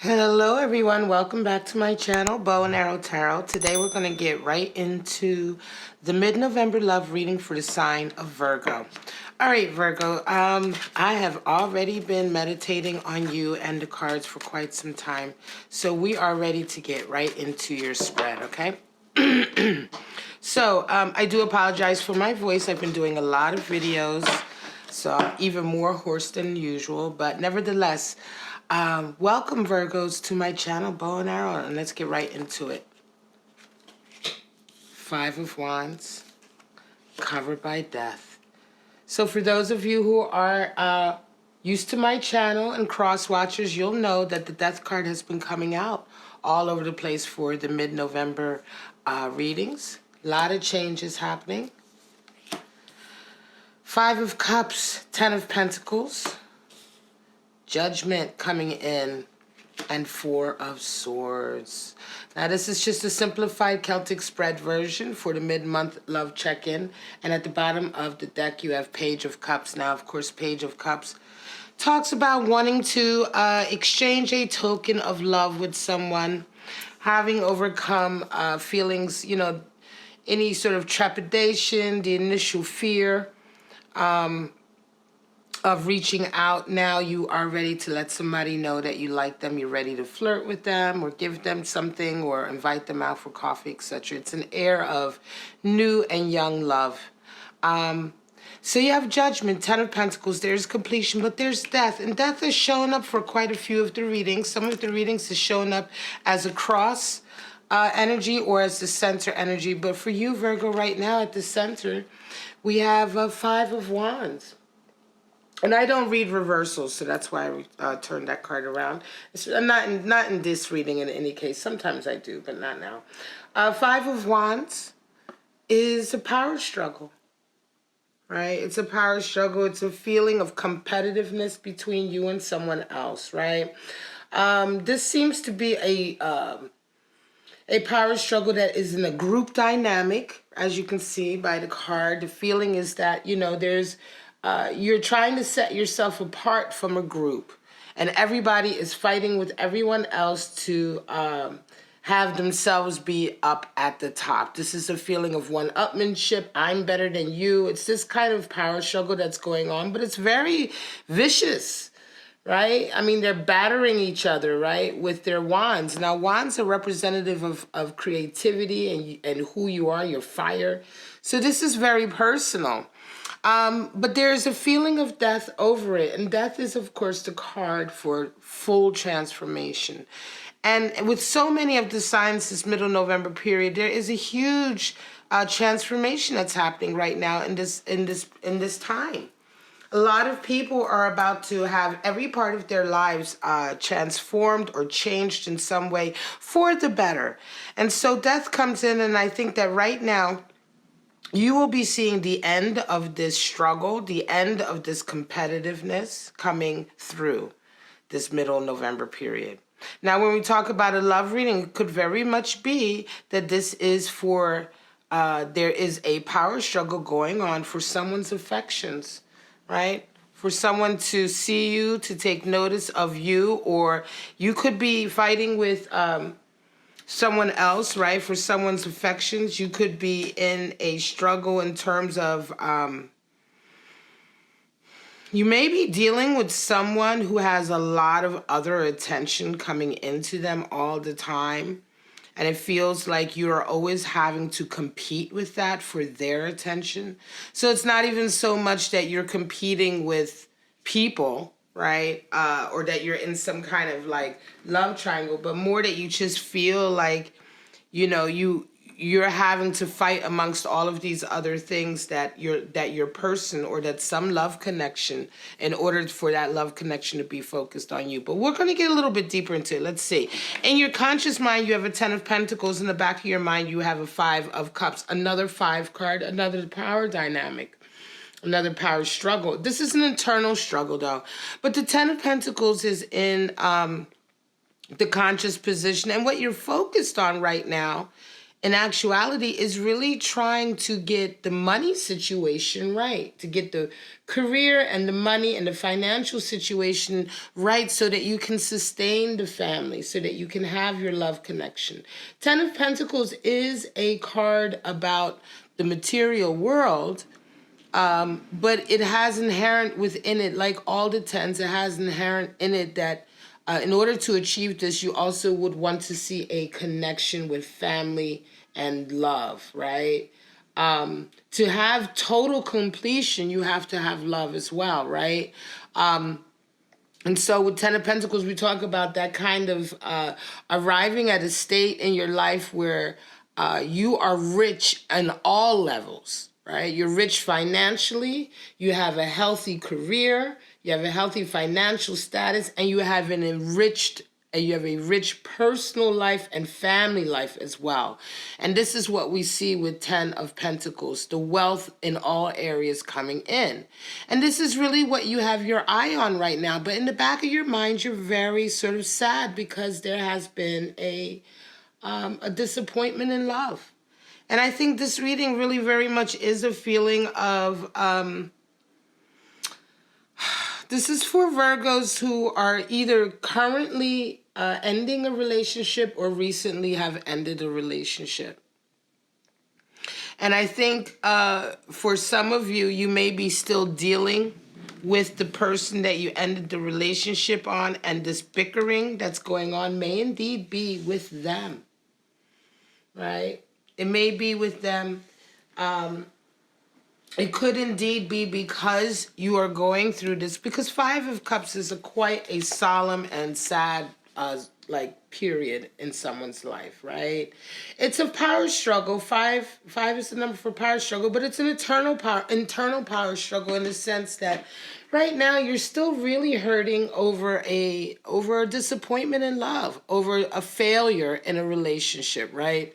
Hello everyone, welcome back to my channel, Bow and Arrow Tarot. Today we're going to get right into the mid-November love reading for the sign of Virgo. Alright Virgo, I have already been meditating on you and the cards for quite some time. So we are ready to get right into your spread, okay? So I do apologize for my voice. I've been doing a lot of videos, so I'm even more hoarse than usual, but nevertheless, welcome Virgos to my channel, Bow and Arrow, and let's get right into it. Five of Wands, covered by death. So for those of you who are used to my channel and cross watchers, you'll know that the death card has been coming out all over the place for the mid-November readings. A lot of changes happening. Five of Cups, Ten of Pentacles, Judgment coming in, and Four of Swords. Now this is just a simplified Celtic spread version for the mid-month love check-in. And at the bottom of the deck you have Page of Cups. Now of course Page of Cups talks about wanting to exchange a token of love with someone, having overcome feelings, you know, any sort of trepidation, the initial fear of reaching out. Now you are ready to let somebody know that you like them. You're ready to flirt with them or give them something or invite them out for coffee, etc. It's an air of new and young love. So you have Judgment, Ten of Pentacles, there's completion, but there's death. And death is showing up for quite a few of the readings. Some of the readings is showing up as a cross energy or as the center energy. But for you, Virgo, right now at the center, we have Five of Wands. And I don't read reversals, so that's why I turned that card around. It's not in this reading in any case. Sometimes I do, but not now. Five of Wands is a power struggle, right? It's a power struggle. It's a feeling of competitiveness between you and someone else, right? This seems to be a power struggle that is in a group dynamic, as you can see by the card. The feeling is that, you know, you're trying to set yourself apart from a group, and everybody is fighting with everyone else to have themselves be up at the top. This is a feeling of one-upmanship. I'm better than you. It's this kind of power struggle that's going on, but it's very vicious, right? I mean, they're battering each other, right, with their wands. Now, wands are representative of creativity and who you are, your fire. So this is very personal. But there's a feeling of death over it. And death is, of course, the card for full transformation. And with so many of the signs this middle November period, there is a huge transformation that's happening right now in this time. A lot of people are about to have every part of their lives transformed or changed in some way for the better. And so death comes in, and I think that right now, you will be seeing the end of this struggle, the end of this competitiveness coming through this middle November period. Now, when we talk about a love reading, it could very much be that this is for, there is a power struggle going on for someone's affections, right? For someone to see you, to take notice of you, or you could be fighting with someone else, right? For someone's affections, you could be in a struggle in terms of, you may be dealing with someone who has a lot of other attention coming into them all the time. And it feels like you are always having to compete with that for their attention. So it's not even so much that you're competing with people, right? Or that you're in some kind of like love triangle, but more that you just feel like, you know, you're having to fight amongst all of these other things that your person or that some love connection, in order for that love connection to be focused on you. But we're going to get a little bit deeper into it. Let's see. In your conscious mind, you have a Ten of Pentacles. In the back of your mind, you have a Five of Cups. Another five card, another power dynamic. Another power struggle. This is an internal struggle, though. But the Ten of Pentacles is in the conscious position. And what you're focused on right now in actuality is really trying to get the money situation right, to get the career and the money and the financial situation right so that you can sustain the family, so that you can have your love connection. Ten of Pentacles is a card about the material world, but it has inherent within it, like all the tens, it has inherent in it that in order to achieve this, you also would want to see a connection with family and love, right? To have total completion, you have to have love as well, right? And so with Ten of Pentacles, we talk about that kind of arriving at a state in your life where you are rich on all levels, right? You're rich financially, you have a healthy career, you have a healthy financial status, and you have a rich personal life and family life as well. And this is what we see with Ten of Pentacles, the wealth in all areas coming in. And this is really what you have your eye on right now. But in the back of your mind, you're very sort of sad because there has been a disappointment in love. And I think this reading really very much is a feeling of... this is for Virgos who are either currently ending a relationship or recently have ended a relationship. And I think for some of you, you may be still dealing with the person that you ended the relationship on, and this bickering that's going on may indeed be with them, right? It may be with them. It could indeed be because you are going through this, because Five of Cups is quite a solemn and sad period in someone's life, right? It's a power struggle. Five is the number for power struggle, but it's an internal power struggle in the sense that right now you're still really hurting over a disappointment in love, over a failure in a relationship, right?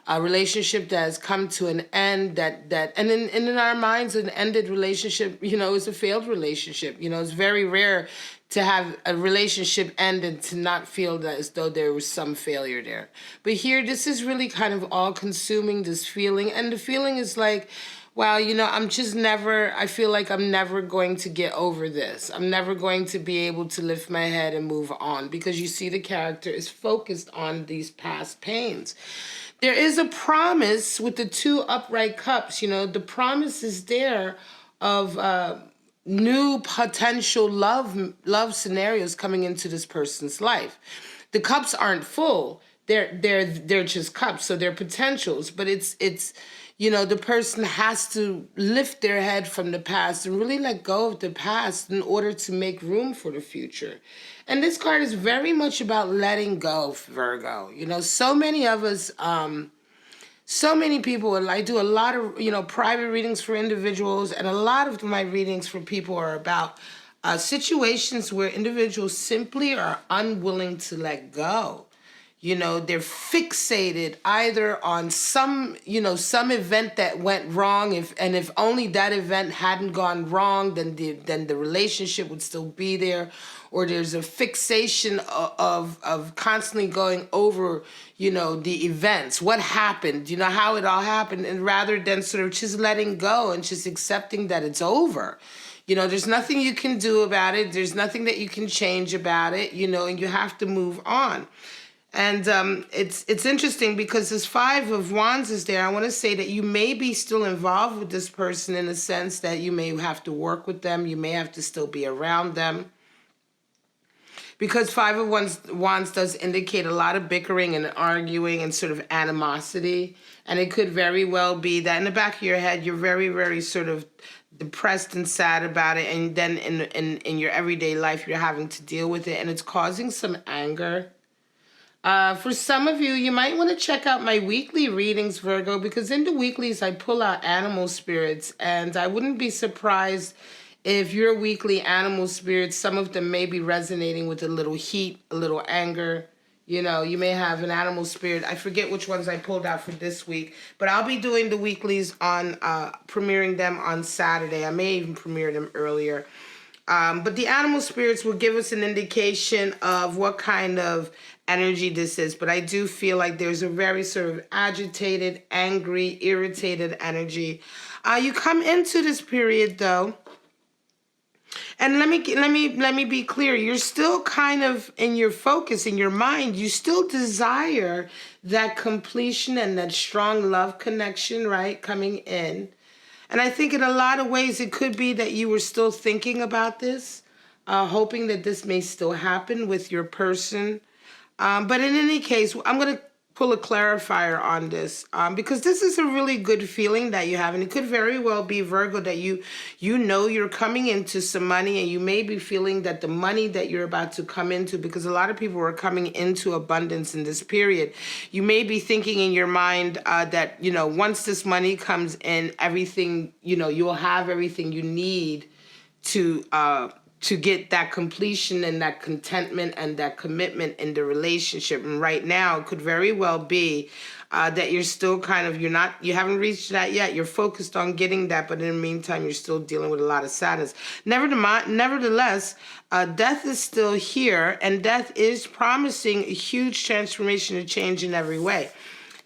A relationship that has come to an end, and in our minds, an ended relationship, is a failed relationship. It's very rare to have a relationship end and to not feel that as though there was some failure there. But here, this is really kind of all-consuming, this feeling, and the feeling is like, wow, I feel like I'm never going to get over this. I'm never going to be able to lift my head and move on, because you see the character is focused on these past pains. There is a promise with the two upright cups. The promise is there of new potential love scenarios coming into this person's life. The cups aren't full. They're just cups, so they're potentials. But it's the person has to lift their head from the past and really let go of the past in order to make room for the future. And this card is very much about letting go, Virgo. So many of us, so many people, and I do a lot of, private readings for individuals, and a lot of my readings for people are about situations where individuals simply are unwilling to let go. They're fixated either on some event that went wrong, if only that event hadn't gone wrong, then the relationship would still be there. Or there's a fixation of constantly going over, the events, what happened, how it all happened, and rather than sort of just letting go and just accepting that it's over. There's nothing you can do about it. There's nothing that you can change about it, and you have to move on. And it's interesting because this Five of Wands is there. I want to say that you may be still involved with this person in the sense that you may have to work with them. You may have to still be around them. Because Five of Wands does indicate a lot of bickering and arguing and sort of animosity. And it could very well be that in the back of your head, you're very, very sort of depressed and sad about it. And then in your everyday life, you're having to deal with it. And it's causing some anger. For some of you, you might want to check out my weekly readings, Virgo, because in the weeklies, I pull out animal spirits, and I wouldn't be surprised if your weekly animal spirits, some of them may be resonating with a little heat, a little anger. You may have an animal spirit. I forget which ones I pulled out for this week, but I'll be doing the weeklies on premiering them on Saturday. I may even premiere them earlier. But the animal spirits will give us an indication of what kind of energy this is. But I do feel like there's a very sort of agitated, angry, irritated energy. You come into this period though, and let me be clear. You're still kind of in your focus, in your mind. You still desire that completion and that strong love connection, right? Coming in. And I think in a lot of ways, it could be that you were still thinking about this, hoping that this may still happen with your person. But in any case, I'm going to pull a clarifier on this because this is a really good feeling that you have. And it could very well be, Virgo, that you know you're coming into some money, and you may be feeling that the money that you're about to come into, because a lot of people are coming into abundance in this period. You may be thinking in your mind that, you know, once this money comes in, everything, you know, you'll have everything you need to get that completion and that contentment and that commitment in the relationship. And right now, it could very well be that you're still kind of, you haven't reached that yet. You're focused on getting that, but in the meantime, you're still dealing with a lot of sadness. Nevertheless, death is still here, and death is promising a huge transformation and change in every way.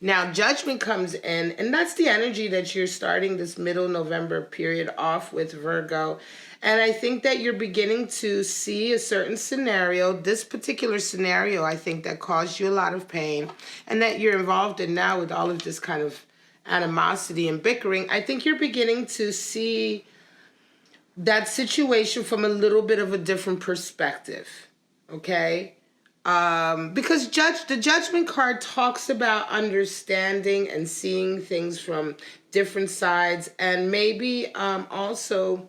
Now, judgment comes in, and that's the energy that you're starting this middle November period off with, Virgo. And I think that you're beginning to see a certain scenario, this particular scenario, I think, that caused you a lot of pain, and that you're involved in now with all of this kind of animosity and bickering. I think you're beginning to see that situation from a little bit of a different perspective, okay? Because the judgment card talks about understanding and seeing things from different sides, and maybe also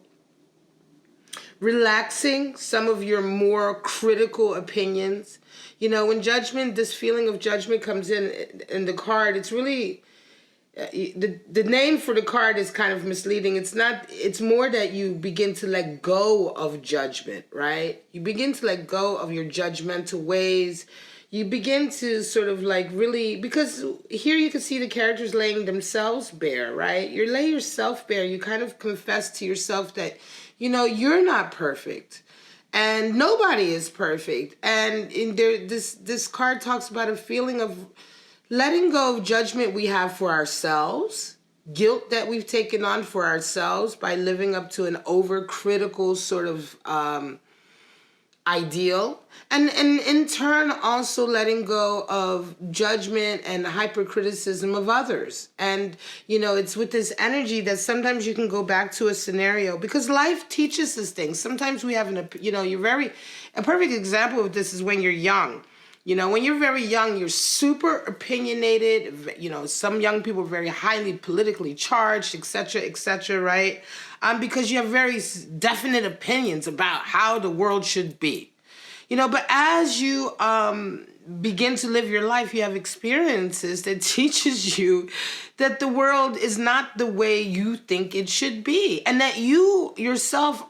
relaxing some of your more critical opinions. You know, when judgment, this feeling of judgment comes in the card, it's really, the name for the card is kind of misleading. It's more that you begin to let go of judgment, right? You begin to let go of your judgmental ways. You begin to sort of like really, because here you can see the characters laying themselves bare, right? You lay yourself bare. You kind of confess to yourself that, you know, you're not perfect, and nobody is perfect. And in there, this card talks about a feeling of letting go of judgment we have for ourselves, guilt that we've taken on for ourselves by living up to an overcritical sort of ideal, and in turn also letting go of judgment and hypercriticism of others. And you know, it's with this energy that sometimes you can go back to a scenario, because life teaches us things. Sometimes we have a perfect example of this is when you're young. You know, when you're very young, you're super opinionated. You know, some young people are very highly politically charged, etc., right? Because you have very definite opinions about how the world should be. You know, but as you begin to live your life, you have experiences that teaches you that the world is not the way you think it should be, and that you yourself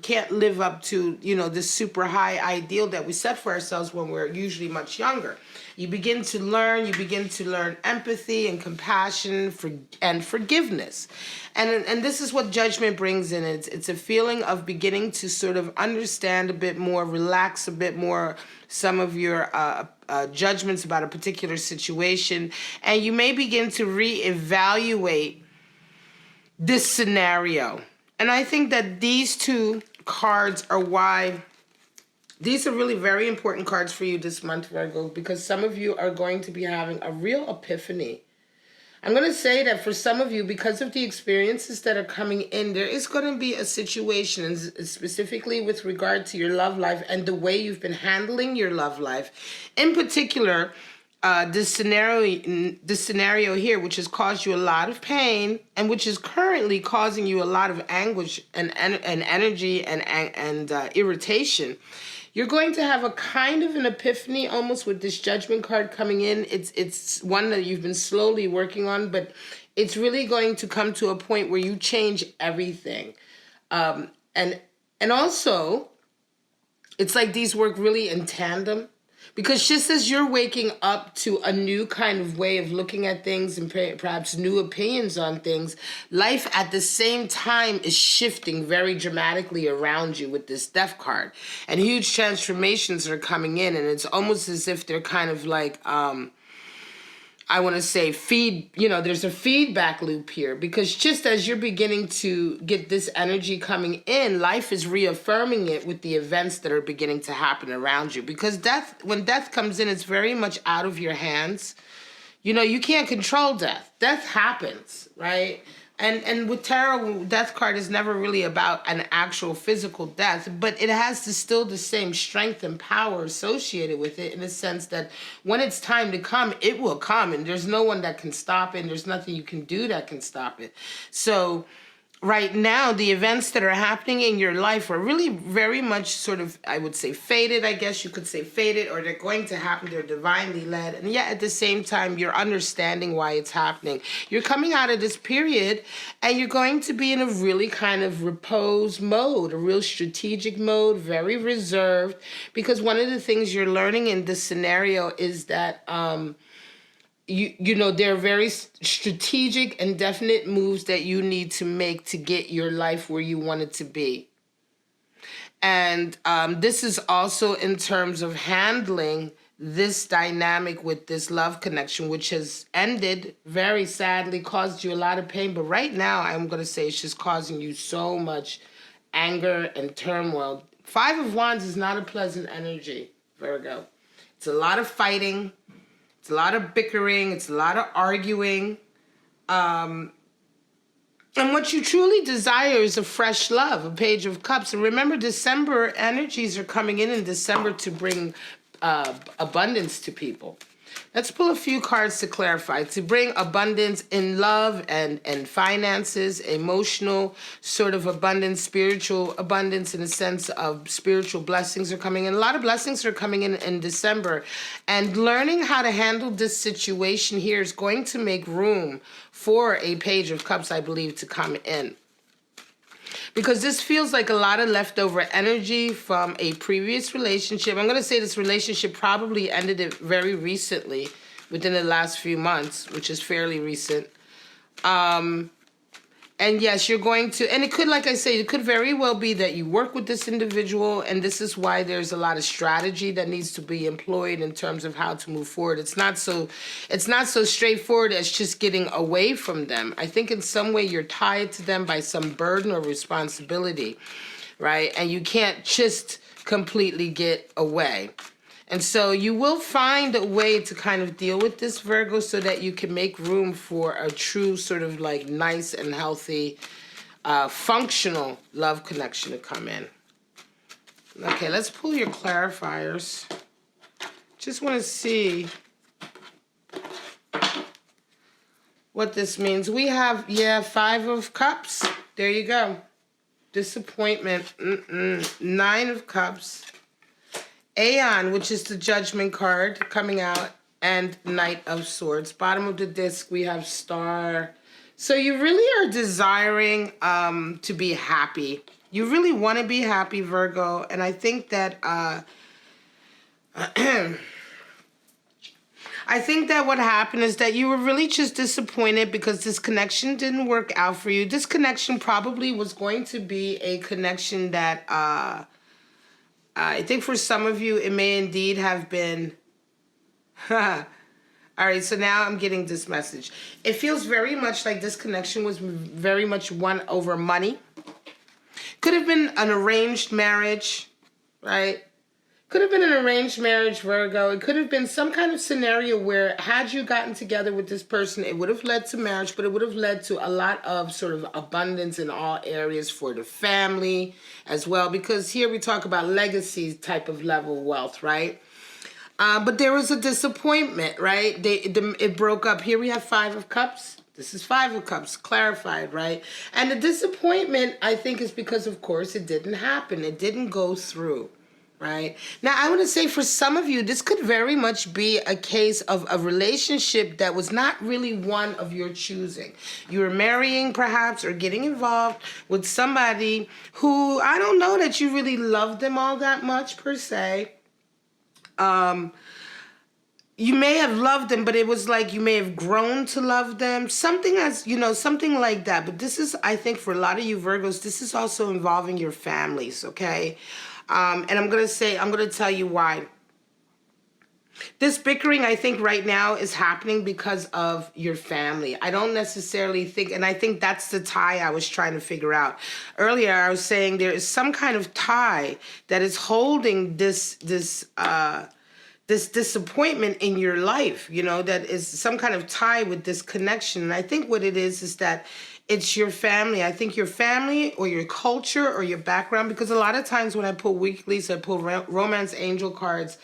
can't live up to, you know, this super high ideal that we set for ourselves when we're usually much younger. You begin to learn empathy and compassion and forgiveness. And this is what judgment brings in. It's a feeling of beginning to sort of understand a bit more, relax a bit more some of your judgments about a particular situation. And you may begin to reevaluate this scenario. And I think that these two cards are why these are really very important cards for you this month, Virgo, because some of you are going to be having a real epiphany. I'm going to say that for some of you, because of the experiences that are coming in, there is going to be a situation, and specifically with regard to your love life and the way you've been handling your love life. In particular, this scenario here, which has caused you a lot of pain and which is currently causing you a lot of anguish and energy and irritation. You're going to have a kind of an epiphany almost with this judgment card coming in. It's one that you've been slowly working on, but it's really going to come to a point where you change everything. And also, it's like these work really in tandem. Because just as you're waking up to a new kind of way of looking at things and perhaps new opinions on things, life at the same time is shifting very dramatically around you with this death card. And huge transformations are coming in, and it's almost as if they're kind of like, I want to say there's a feedback loop here, because just as you're beginning to get this energy coming in, life is reaffirming it with the events that are beginning to happen around you. Because when death comes in, it's very much out of your hands. You can't control death. Death happens, right? And with tarot, death card is never really about an actual physical death, but it has still the same strength and power associated with it, in the sense that when it's time to come, it will come, and there's no one that can stop it, and there's nothing you can do that can stop it. So right now, the events that are happening in your life are really very much sort of, I would say, fated. I guess you could say fated, or they're going to happen. They're divinely led. And yet at the same time, you're understanding why it's happening. You're coming out of this period, and you're going to be in a really kind of repose mode, a real strategic mode, very reserved. Because one of the things you're learning in this scenario is that, there are very strategic and definite moves that you need to make to get your life where you want it to be. And this is also in terms of handling this dynamic with this love connection, which has ended very sadly, caused you a lot of pain. But right now, I'm going to say it's just causing you so much anger and turmoil. 5 of Wands is not a pleasant energy, Virgo. It's a lot of fighting. It's a lot of bickering. It's a lot of arguing. And what you truly desire is a fresh love, a Page of Cups. And remember, December energies are coming in December to bring abundance to people. Let's pull a few cards to clarify. To bring abundance in love and finances, emotional sort of abundance, spiritual abundance, in a sense of spiritual blessings are coming in. A lot of blessings are coming in December. And learning how to handle this situation here is going to make room for a Page of Cups, I believe, to come in. Because this feels like a lot of leftover energy from a previous relationship. I'm going to say this relationship probably ended it very recently, within the last few months, which is fairly recent. And yes, you're going to, and it could, like I say, it could very well be that you work with this individual, and this is why there's a lot of strategy that needs to be employed in terms of how to move forward. It's not so straightforward as just getting away from them. I think in some way you're tied to them by some burden or responsibility, right? And you can't just completely get away. And so you will find a way to kind of deal with this, Virgo, so that you can make room for a true sort of like nice and healthy, functional love connection to come in. Okay, let's pull your clarifiers. Just want to see what this means. We have, 5 of Cups. There you go. Disappointment. 9 of Cups. Aeon, which is the Judgment card coming out, and Knight of Swords. Bottom of the disc, we have Star. So you really are desiring to be happy. You really want to be happy, Virgo. And I think that what happened is that you were really just disappointed because this connection didn't work out for you. This connection probably was going to be a connection that I think for some of you, it may indeed have been. All right, so now I'm getting this message. It feels very much like this connection was very much won over money. Could have been an arranged marriage, right? Could have been an arranged marriage, Virgo. It could have been some kind of scenario where had you gotten together with this person, it would have led to marriage, but it would have led to a lot of sort of abundance in all areas for the family as well. Because here we talk about legacy type of level wealth, right? But there was a disappointment, right? It broke up. Here we have 5 of Cups. This is 5 of Cups, clarified, right? And the disappointment, I think, is because, of course, it didn't happen. It didn't go through. Right? Now, I want to say for some of you, this could very much be a case of a relationship that was not really one of your choosing. You were marrying, perhaps, or getting involved with somebody who, I don't know that you really loved them all that much, per se. You may have loved them, but it was like you may have grown to love them. Something as, something like that. But this is, I think, for a lot of you Virgos, this is also involving your families, okay? And I'm going to tell you why. This bickering, I think, right now is happening because of your family. I don't necessarily think, and I think that's the tie I was trying to figure out. Earlier, I was saying there is some kind of tie that is holding this disappointment in your life, that is some kind of tie with this connection. And I think what it is that it's your family. I think your family or your culture or your background, because a lot of times when I pull weeklies, I pull romance angel cards,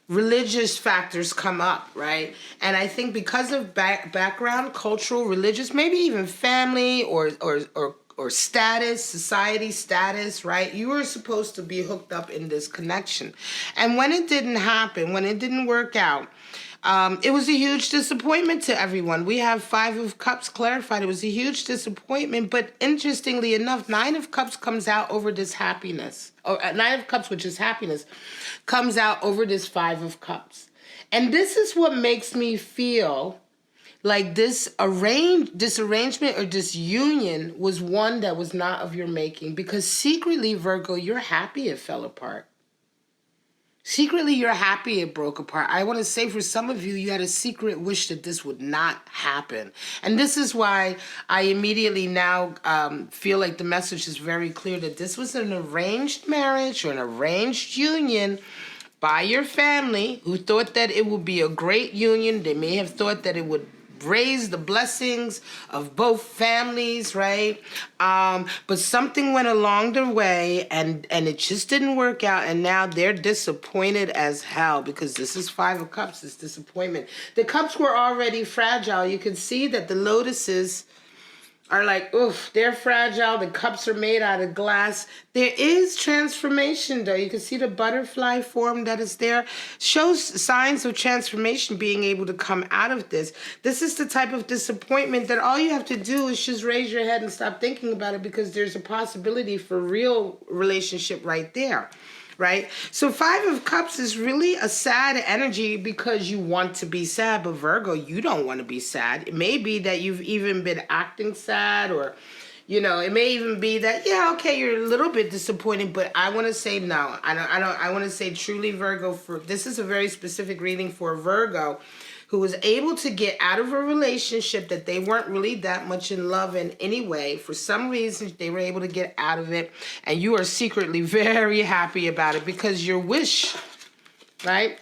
religious factors come up, right? And I think because of background, cultural, religious, maybe even family or status, society status, right? You were supposed to be hooked up in this connection. And when it didn't happen, when it didn't work out, it was a huge disappointment to everyone. We have 5 of Cups clarified. It was a huge disappointment. But interestingly enough, 9 of Cups comes out over this happiness. Or 9 of Cups, which is happiness, comes out over this 5 of Cups. And this is what makes me feel like this arrangement or this union was one that was not of your making. Because secretly, Virgo, you're happy it fell apart. Secretly, you're happy it broke apart. I want to say for some of you, you had a secret wish that this would not happen. And this is why I immediately now feel like the message is very clear that this was an arranged marriage or an arranged union by your family who thought that it would be a great union. They may have thought that it would raise the blessings of both families, right? But something went along the way and it just didn't work out. And now they're disappointed as hell because this is 5 of Cups, this disappointment. The cups were already fragile. You can see that the lotuses are like, oof, they're fragile. The cups are made out of glass. There is transformation, though. You can see the butterfly form that is there. Shows signs of transformation being able to come out of this. This is the type of disappointment that all you have to do is just raise your head and stop thinking about it because there's a possibility for real relationship right there. Right? So 5 of Cups is really a sad energy because you want to be sad, but Virgo, you don't want to be sad. It may be that you've even been acting sad or, it may even be that, yeah, okay, you're a little bit disappointed, but I want to say no. I want to say truly Virgo, this is a very specific reading for Virgo who was able to get out of a relationship that they weren't really that much in love in anyway. For some reason, they were able to get out of it, and you are secretly very happy about it because your wish, right?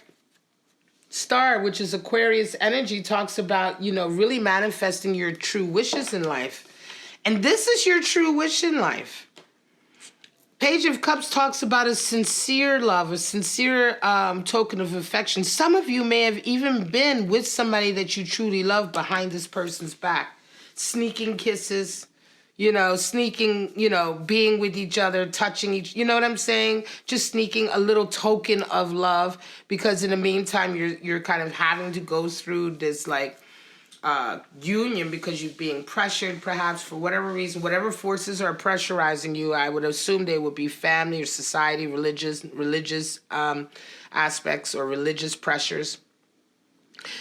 Star, which is Aquarius energy, talks about, really manifesting your true wishes in life. And this is your true wish in life. Page of Cups talks about a sincere love, a sincere token of affection. Some of you may have even been with somebody that you truly love behind this person's back. Sneaking kisses, sneaking, being with each other, touching each, you know what I'm saying? Just sneaking a little token of love because in the meantime, you're kind of having to go through this union because you're being pressured perhaps for whatever reason, whatever forces are pressurizing you. I would assume they would be family or society, religious aspects or religious pressures.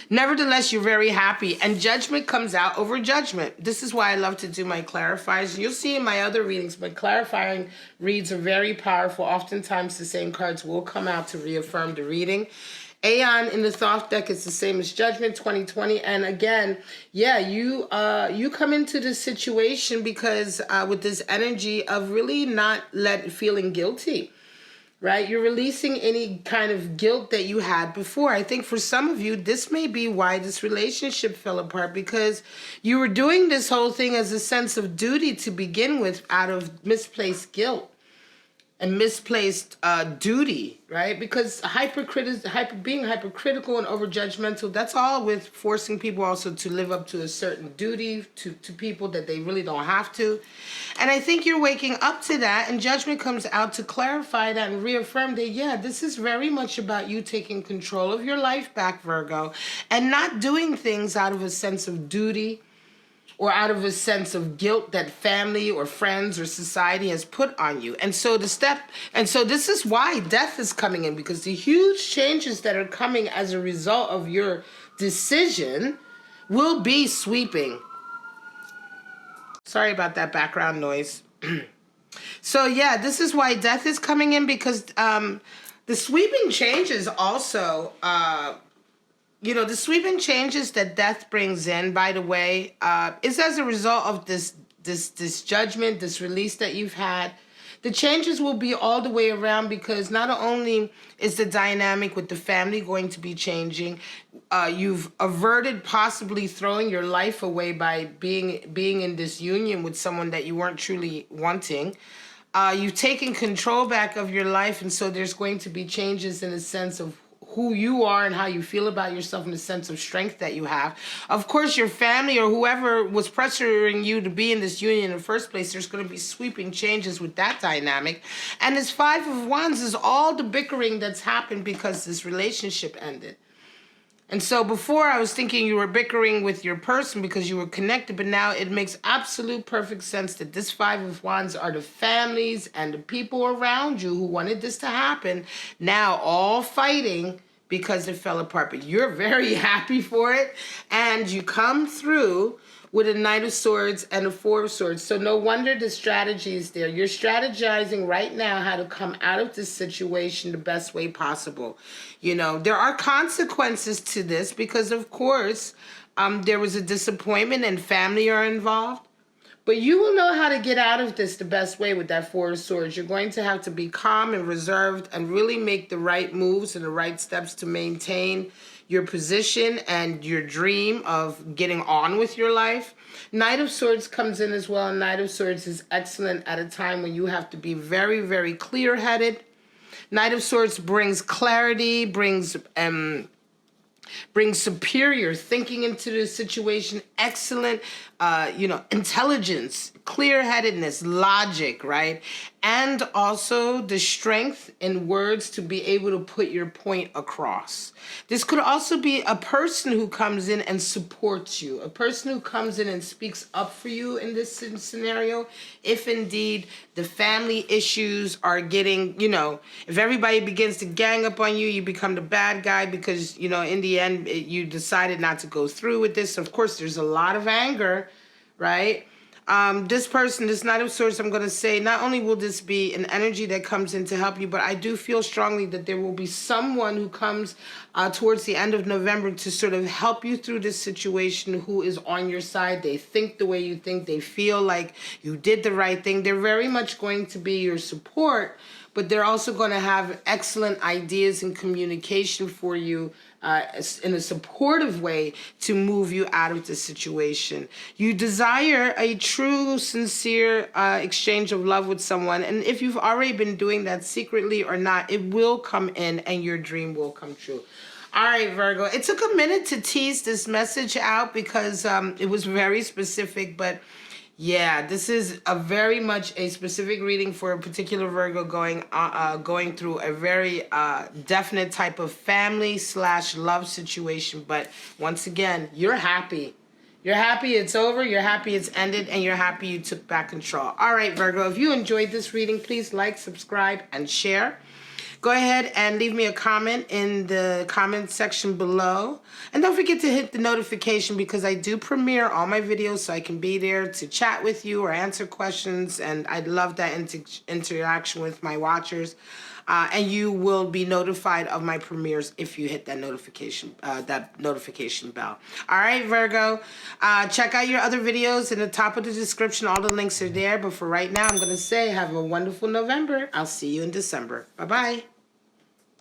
Nevertheless, you're very happy and judgment comes out over judgment. This is why I love to do my clarifiers. You'll see in my other readings, my clarifying reads are very powerful. Oftentimes the same cards will come out to reaffirm the reading. Aeon in the Thoth deck is the same as Judgment 2020. And again, yeah, you come into this situation because with this energy of really not feeling guilty, right? You're releasing any kind of guilt that you had before. I think for some of you, this may be why this relationship fell apart because you were doing this whole thing as a sense of duty to begin with out of misplaced guilt. And misplaced duty, right? Because being hypercritical and overjudgmental, that's all with forcing people also to live up to a certain duty to people that they really don't have to. And I think you're waking up to that, and judgment comes out to clarify that and reaffirm that, yeah, this is very much about you taking control of your life back, Virgo, and not doing things out of a sense of duty or out of a sense of guilt that family or friends or society has put on you. And so this is why death is coming in, because the huge changes that are coming as a result of your decision will be sweeping. Sorry about that background noise. So yeah, this is why death is coming in, because the sweeping changes also, the sweeping changes that death brings in, by the way, is as a result of this judgment, this release that you've had. The changes will be all the way around, because not only is the dynamic with the family going to be changing, you've averted possibly throwing your life away by being in this union with someone that you weren't truly wanting. You've taken control back of your life, and so there's going to be changes in the sense of who you are and how you feel about yourself, and the sense of strength that you have. Of course, your family or whoever was pressuring you to be in this union in the first place, there's going to be sweeping changes with that dynamic. And this Five of Wands is all the bickering that's happened because this relationship ended. And so before I was thinking you were bickering with your person because you were connected, but now it makes absolute perfect sense that this Five of Wands are the families and the people around you who wanted this to happen, now all fighting because it fell apart. But you're very happy for it, and you come through with a Knight of Swords and a Four of Swords. So no wonder the strategy is there. You're strategizing right now how to come out of this situation the best way possible. There are consequences to this because, of course, there was a disappointment and family are involved. But you will know how to get out of this the best way with that Four of Swords. You're going to have to be calm and reserved and really make the right moves and the right steps to maintain your position and your dream of getting on with your life. Knight of Swords comes in as well. And Knight of Swords is excellent at a time when you have to be very, very clear-headed. Knight of Swords brings clarity, brings superior thinking into the situation, excellent, intelligence, clear-headedness, logic, right? And also the strength in words to be able to put your point across. This could also be a person who comes in and supports you, a person who comes in and speaks up for you in this scenario. If indeed the family issues are getting, if everybody begins to gang up on you, you become the bad guy because, in the end, you decided not to go through with this. Of course, there's a lot of anger, right? This person, this Knight of Swords, I'm going to say, not only will this be an energy that comes in to help you, but I do feel strongly that there will be someone who comes towards the end of November to sort of help you through this situation, who is on your side. They think the way you think. They feel like you did the right thing. They're very much going to be your support, but they're also going to have excellent ideas and communication for you in a supportive way to move you out of the situation. You desire a true, sincere exchange of love with someone. And if you've already been doing that secretly or not, it will come in and your dream will come true. All right, Virgo. It took a minute to tease this message out because it was very specific, but yeah, this is very much a specific reading for a particular Virgo going through a very definite type of family/love situation. But once again, you're happy. You're happy it's over, you're happy it's ended, and you're happy you took back control. All right, Virgo, if you enjoyed this reading, please like, subscribe, and share. Go ahead and leave me a comment in the comment section below. And don't forget to hit the notification because I do premiere all my videos so I can be there to chat with you or answer questions. And I'd love that interaction with my watchers. And you will be notified of my premieres if you hit that notification bell. All right, Virgo. Check out your other videos in the top of the description. All the links are there. But for right now, I'm going to say have a wonderful November. I'll see you in December. Bye-bye.